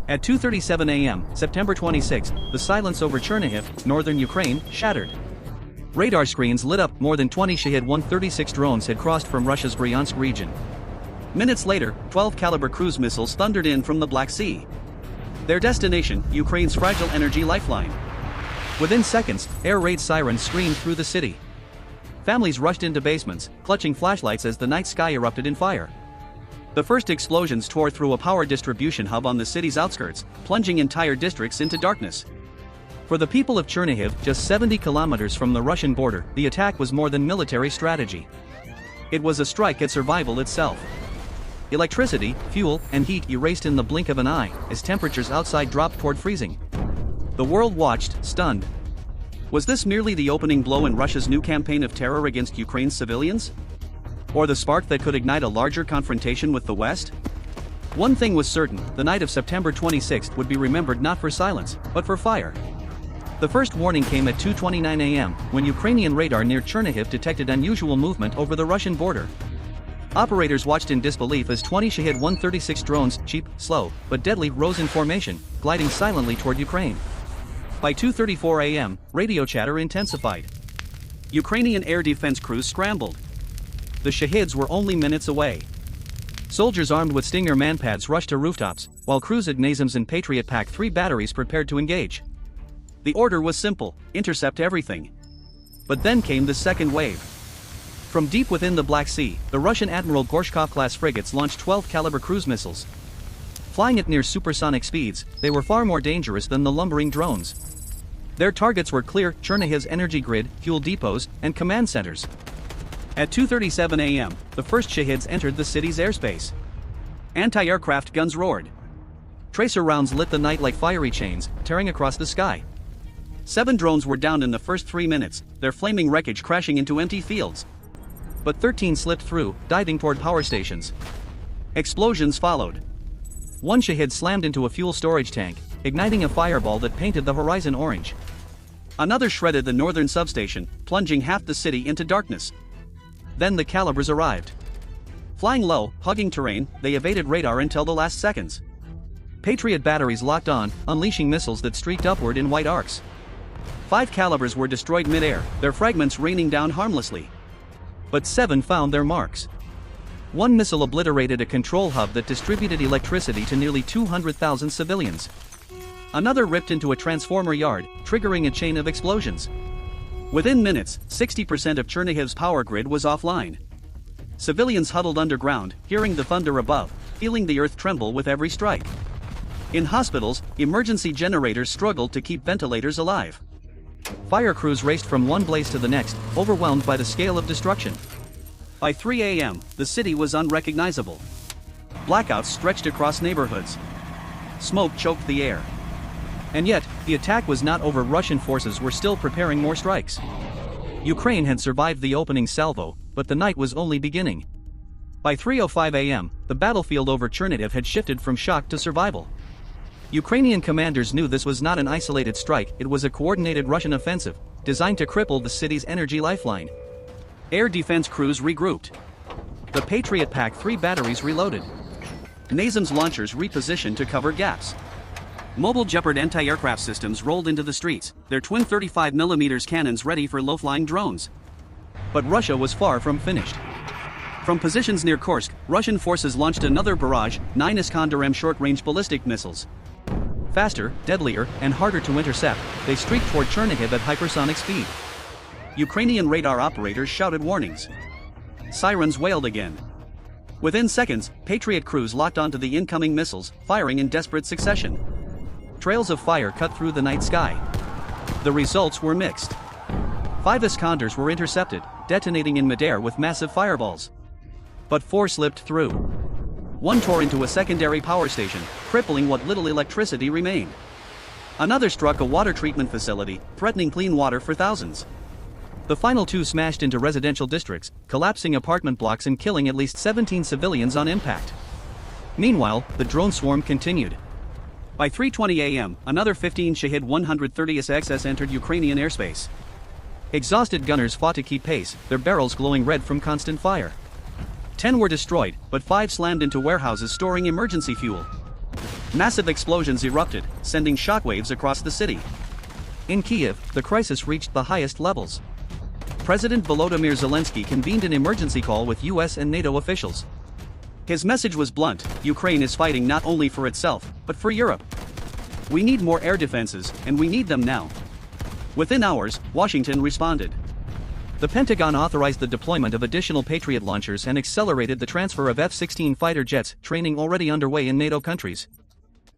At 2:37 a.m., September 26, the silence over Chernihiv, northern Ukraine, shattered. Radar screens lit up. More than 20 Shahed 136 drones had crossed from Russia's Bryansk region. Minutes later, 12 Kalibr cruise missiles thundered in from the Black Sea. Their destination, Ukraine's fragile energy lifeline. Within seconds, air raid sirens screamed through the city. Families rushed into basements, clutching flashlights as the night sky erupted in fire. The first explosions tore through a power distribution hub on the city's outskirts, plunging entire districts into darkness. For the people of Chernihiv, just 70 kilometers from the Russian border, the attack was more than military strategy. It was a strike at survival itself. Electricity, fuel, and heat erased in the blink of an eye, as temperatures outside dropped toward freezing. The world watched, stunned. Was this merely the opening blow in Russia's new campaign of terror against Ukraine's civilians? Or the spark that could ignite a larger confrontation with the West? One thing was certain: the night of September 26 would be remembered not for silence, but for fire. The first warning came at 2:29 a.m., when Ukrainian radar near Chernihiv detected unusual movement over the Russian border. Operators watched in disbelief as 20 Shahed 136 drones, cheap, slow, but deadly, rose in formation, gliding silently toward Ukraine. By 2:34 a.m., radio chatter intensified. Ukrainian air defense crews scrambled. The Shaheds were only minutes away. Soldiers armed with Stinger manpads rushed to rooftops, while crews at NASAMS and Patriot Pack 3 batteries prepared to engage. The order was simple: intercept everything. But then came the second wave. From deep within the Black Sea, the Russian Admiral Gorshkov-class frigates launched 12 Kalibr cruise missiles. Flying at near supersonic speeds, they were far more dangerous than the lumbering drones. Their targets were clear: Chernihiv's energy grid, fuel depots, and command centers. At 2:37 a.m., the first Shaheds entered the city's airspace. Anti-aircraft guns roared. Tracer rounds lit the night like fiery chains, tearing across the sky. 7 drones were downed in the first 3 minutes, their flaming wreckage crashing into empty fields. But 13 slipped through, diving toward power stations. Explosions followed. One Shahed slammed into a fuel storage tank, igniting a fireball that painted the horizon orange. Another shredded the northern substation, plunging half the city into darkness. Then the Kalibrs arrived. Flying low, hugging terrain, they evaded radar until the last seconds. Patriot batteries locked on, unleashing missiles that streaked upward in white arcs. 5 Kalibrs were destroyed mid-air, their fragments raining down harmlessly. But 7 found their marks. One missile obliterated a control hub that distributed electricity to nearly 200,000 civilians. Another ripped into a transformer yard, triggering a chain of explosions. Within minutes, 60% of Chernihiv's power grid was offline. Civilians huddled underground, hearing the thunder above, feeling the earth tremble with every strike. In hospitals, emergency generators struggled to keep ventilators alive. Fire crews raced from one blaze to the next, overwhelmed by the scale of destruction. By 3 a.m., the city was unrecognizable. Blackouts stretched across neighborhoods. Smoke choked the air. And yet, the attack was not over. Russian forces were still preparing more strikes. Ukraine had survived the opening salvo, but the night was only beginning. By 3:05 a.m., the battlefield over Chernihiv had shifted from shock to survival. Ukrainian commanders knew this was not an isolated strike, it was a coordinated Russian offensive, designed to cripple the city's energy lifeline. Air defense crews regrouped. The Patriot Pack 3 batteries reloaded. NASAMS launchers repositioned to cover gaps. Mobile Jeopard anti-aircraft systems rolled into the streets, their twin 35mm cannons ready for low-flying drones. But Russia was far from finished. From positions near Kursk, Russian forces launched another barrage, 9 Iskander-M short-range ballistic missiles. Faster, deadlier, and harder to intercept, they streaked toward Chernihiv at hypersonic speed. Ukrainian radar operators shouted warnings. Sirens wailed again. Within seconds, Patriot crews locked onto the incoming missiles, firing in desperate succession. Trails of fire cut through the night sky. The results were mixed. 5 Iskanders were intercepted, detonating in midair with massive fireballs. But 4 slipped through. One tore into a secondary power station, crippling what little electricity remained. Another struck a water treatment facility, threatening clean water for thousands. The final 2 smashed into residential districts, collapsing apartment blocks and killing at least 17 civilians on impact. Meanwhile, the drone swarm continued. By 3:20 a.m., another 15 Shahed 130 XS entered Ukrainian airspace. Exhausted gunners fought to keep pace, their barrels glowing red from constant fire. 10 were destroyed, but 5 slammed into warehouses storing emergency fuel. Massive explosions erupted, sending shockwaves across the city. In Kiev, the crisis reached the highest levels. President Volodymyr Zelensky convened an emergency call with US and NATO officials. His message was blunt: Ukraine is fighting not only for itself, but for Europe. We need more air defenses, and we need them now. Within hours, Washington responded. The Pentagon authorized the deployment of additional Patriot launchers and accelerated the transfer of F-16 fighter jets, training already underway in NATO countries.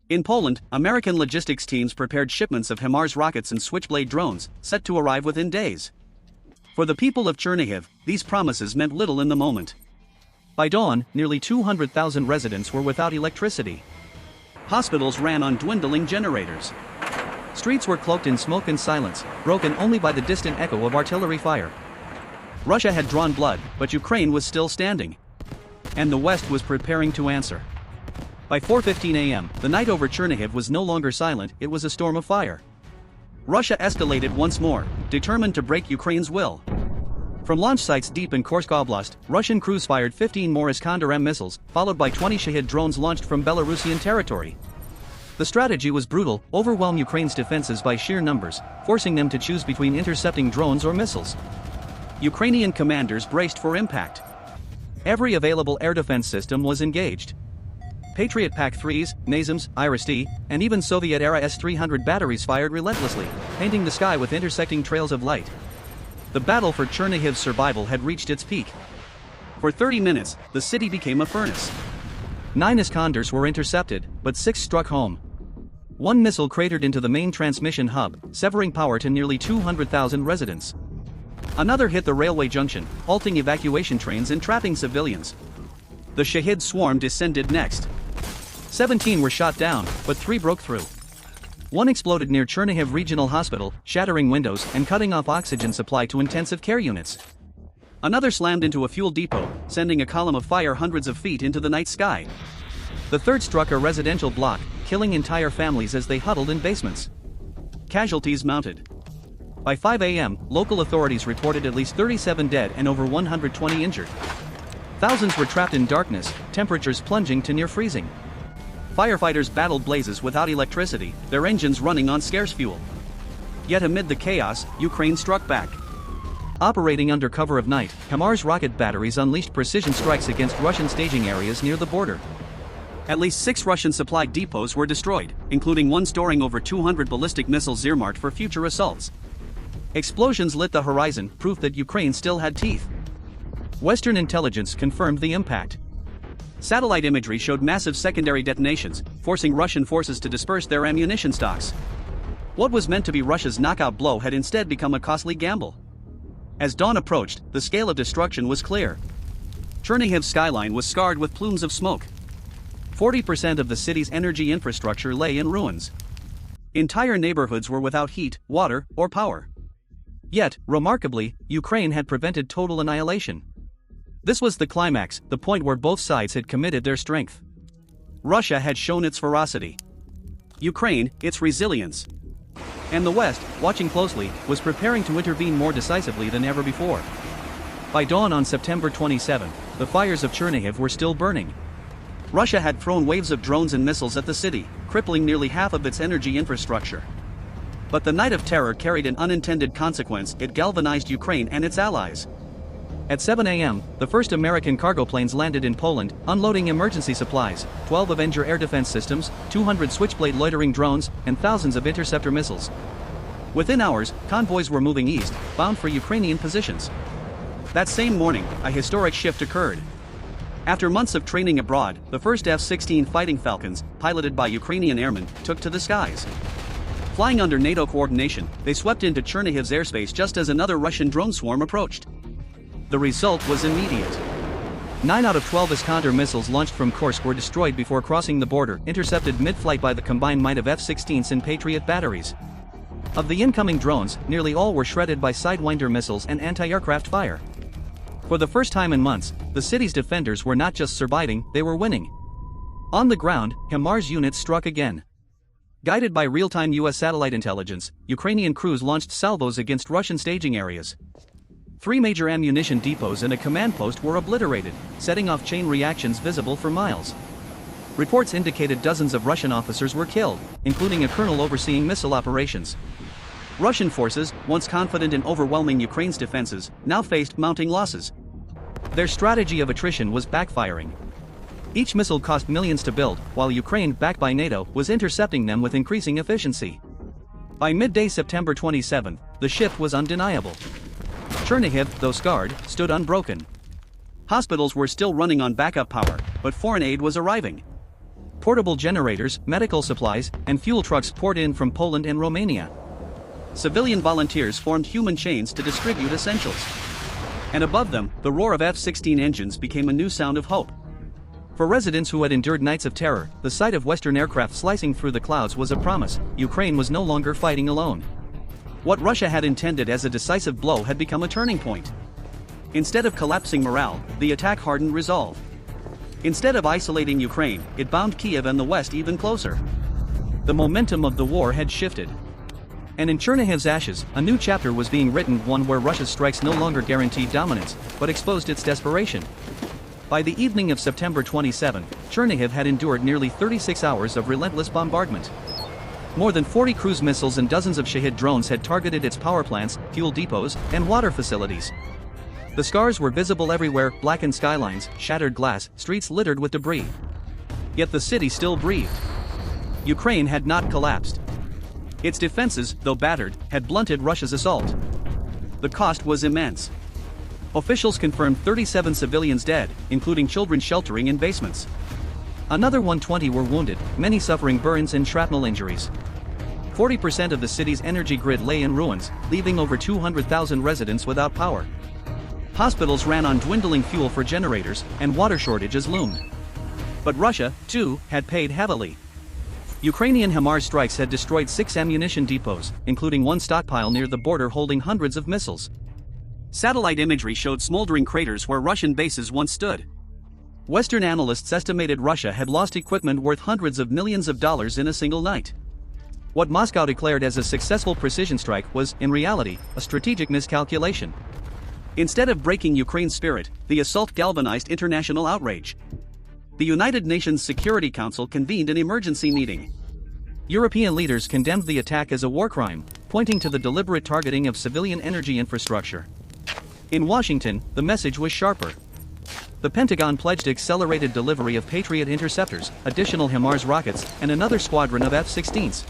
In Poland, American logistics teams prepared shipments of HIMARS rockets and Switchblade drones, set to arrive within days. For the people of Chernihiv, these promises meant little in the moment. By dawn, nearly 200,000 residents were without electricity. Hospitals ran on dwindling generators. Streets were cloaked in smoke and silence, broken only by the distant echo of artillery fire. Russia had drawn blood, but Ukraine was still standing. And the West was preparing to answer. By 4:15 a.m., the night over Chernihiv was no longer silent, it was a storm of fire. Russia escalated once more, determined to break Ukraine's will. From launch sites deep in Kursk Oblast, Russian crews fired 15 more Iskander-M missiles, followed by 20 Shahed drones launched from Belarusian territory. The strategy was brutal: overwhelm Ukraine's defenses by sheer numbers, forcing them to choose between intercepting drones or missiles. Ukrainian commanders braced for impact. Every available air defense system was engaged. Patriot PAC-3s, NASAMS, IRIS-T, and even Soviet-era S-300 batteries fired relentlessly, painting the sky with intersecting trails of light. The battle for Chernihiv's survival had reached its peak. For 30 minutes, the city became a furnace. 9 Iskanders were intercepted, but 6 struck home. One missile cratered into the main transmission hub, severing power to nearly 200,000 residents. Another hit the railway junction, halting evacuation trains and trapping civilians. The Shahed swarm descended next. 17 were shot down, but 3 broke through. One exploded near Chernihiv Regional Hospital, shattering windows and cutting off oxygen supply to intensive care units. Another slammed into a fuel depot, sending a column of fire hundreds of feet into the night sky. The third struck a residential block, killing entire families as they huddled in basements. Casualties mounted. By 5 a.m., local authorities reported at least 37 dead and over 120 injured. Thousands were trapped in darkness, temperatures plunging to near freezing. Firefighters battled blazes without electricity, their engines running on scarce fuel. Yet amid the chaos, Ukraine struck back. Operating under cover of night, HIMARS rocket batteries unleashed precision strikes against Russian staging areas near the border. At least 6 Russian supply depots were destroyed, including one storing over 200 ballistic missiles earmarked for future assaults. Explosions lit the horizon, proof that Ukraine still had teeth. Western intelligence confirmed the impact. Satellite imagery showed massive secondary detonations, forcing Russian forces to disperse their ammunition stocks. What was meant to be Russia's knockout blow had instead become a costly gamble. As dawn approached, the scale of destruction was clear. Chernihiv's skyline was scarred with plumes of smoke. 40% of the city's energy infrastructure lay in ruins. Entire neighborhoods were without heat, water, or power. Yet, remarkably, Ukraine had prevented total annihilation. This was the climax, the point where both sides had committed their strength. Russia had shown its ferocity. Ukraine, its resilience. And the West, watching closely, was preparing to intervene more decisively than ever before. By dawn on September 27, the fires of Chernihiv were still burning. Russia had thrown waves of drones and missiles at the city, crippling nearly half of its energy infrastructure. But the night of terror carried an unintended consequence: it galvanized Ukraine and its allies. At 7 a.m., the first American cargo planes landed in Poland, unloading emergency supplies, 12 Avenger air defense systems, 200 Switchblade loitering drones, and thousands of interceptor missiles. Within hours, convoys were moving east, bound for Ukrainian positions. That same morning, a historic shift occurred. After months of training abroad, the first F-16 Fighting Falcons, piloted by Ukrainian airmen, took to the skies. Flying under NATO coordination, they swept into Chernihiv's airspace just as another Russian drone swarm approached. The result was immediate. 9 out of 12 Iskander missiles launched from Kursk were destroyed before crossing the border, intercepted mid-flight by the combined might of F-16s and Patriot batteries. Of the incoming drones, nearly all were shredded by Sidewinder missiles and anti-aircraft fire. For the first time in months, the city's defenders were not just surviving, they were winning. On the ground, HIMARS units struck again. Guided by real-time US satellite intelligence, Ukrainian crews launched salvos against Russian staging areas. 3 major ammunition depots and a command post were obliterated, setting off chain reactions visible for miles. Reports indicated dozens of Russian officers were killed, including a colonel overseeing missile operations. Russian forces, once confident in overwhelming Ukraine's defenses, now faced mounting losses. Their strategy of attrition was backfiring. Each missile cost millions to build, while Ukraine, backed by NATO, was intercepting them with increasing efficiency. By midday September 27, the shift was undeniable. Chernihiv, though scarred, stood unbroken. Hospitals were still running on backup power, but foreign aid was arriving. Portable generators, medical supplies, and fuel trucks poured in from Poland and Romania. Civilian volunteers formed human chains to distribute essentials. And above them, the roar of F-16 engines became a new sound of hope. For residents who had endured nights of terror, the sight of Western aircraft slicing through the clouds was a promise. Ukraine was no longer fighting alone. What Russia had intended as a decisive blow had become a turning point. Instead of collapsing morale, the attack hardened resolve. Instead of isolating Ukraine, it bound Kiev and the West even closer. The momentum of the war had shifted. And in Chernihiv's ashes, a new chapter was being written, one where Russia's strikes no longer guaranteed dominance, but exposed its desperation. By the evening of September 27, Chernihiv had endured nearly 36 hours of relentless bombardment. More than 40 cruise missiles and dozens of Shahed drones had targeted its power plants, fuel depots, and water facilities. The scars were visible everywhere: blackened skylines, shattered glass, streets littered with debris. Yet the city still breathed. Ukraine had not collapsed. Its defenses, though battered, had blunted Russia's assault. The cost was immense. Officials confirmed 37 civilians dead, including children sheltering in basements. Another 120 were wounded, many suffering burns and shrapnel injuries. 40% of the city's energy grid lay in ruins, leaving over 200,000 residents without power. Hospitals ran on dwindling fuel for generators, and water shortages loomed. But Russia, too, had paid heavily. Ukrainian HIMARS strikes had destroyed 6 ammunition depots, including one stockpile near the border holding hundreds of missiles. Satellite imagery showed smoldering craters where Russian bases once stood. Western analysts estimated Russia had lost equipment worth hundreds of millions of dollars in a single night. What Moscow declared as a successful precision strike was, in reality, a strategic miscalculation. Instead of breaking Ukraine's spirit, the assault galvanized international outrage. The United Nations Security Council convened an emergency meeting. European leaders condemned the attack as a war crime, pointing to the deliberate targeting of civilian energy infrastructure. In Washington, the message was sharper. The Pentagon pledged accelerated delivery of Patriot interceptors, additional HIMARS rockets, and another squadron of F-16s.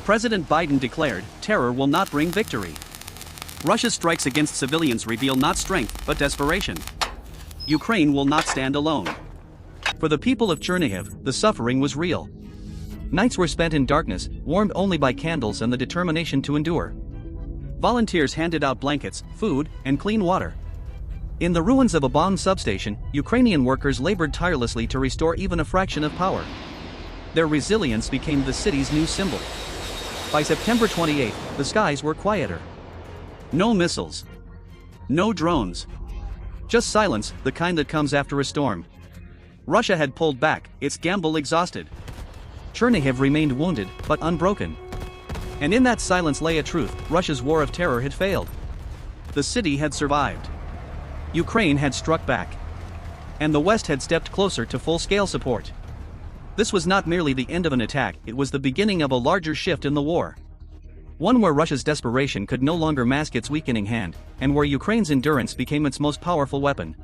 President Biden declared, "Terror will not bring victory." Russia's strikes against civilians reveal not strength, but desperation. Ukraine will not stand alone. For the people of Chernihiv, the suffering was real. Nights were spent in darkness, warmed only by candles and the determination to endure. Volunteers handed out blankets, food, and clean water. In the ruins of a bombed substation, Ukrainian workers labored tirelessly to restore even a fraction of power. Their resilience became the city's new symbol. By September 28, the skies were quieter. No missiles. No drones. Just silence, the kind that comes after a storm. Russia had pulled back, its gamble exhausted. Chernihiv remained wounded, but unbroken. And in that silence lay a truth: Russia's war of terror had failed. The city had survived. Ukraine had struck back. And the West had stepped closer to full-scale support. This was not merely the end of an attack, it was the beginning of a larger shift in the war. One where Russia's desperation could no longer mask its weakening hand, and where Ukraine's endurance became its most powerful weapon.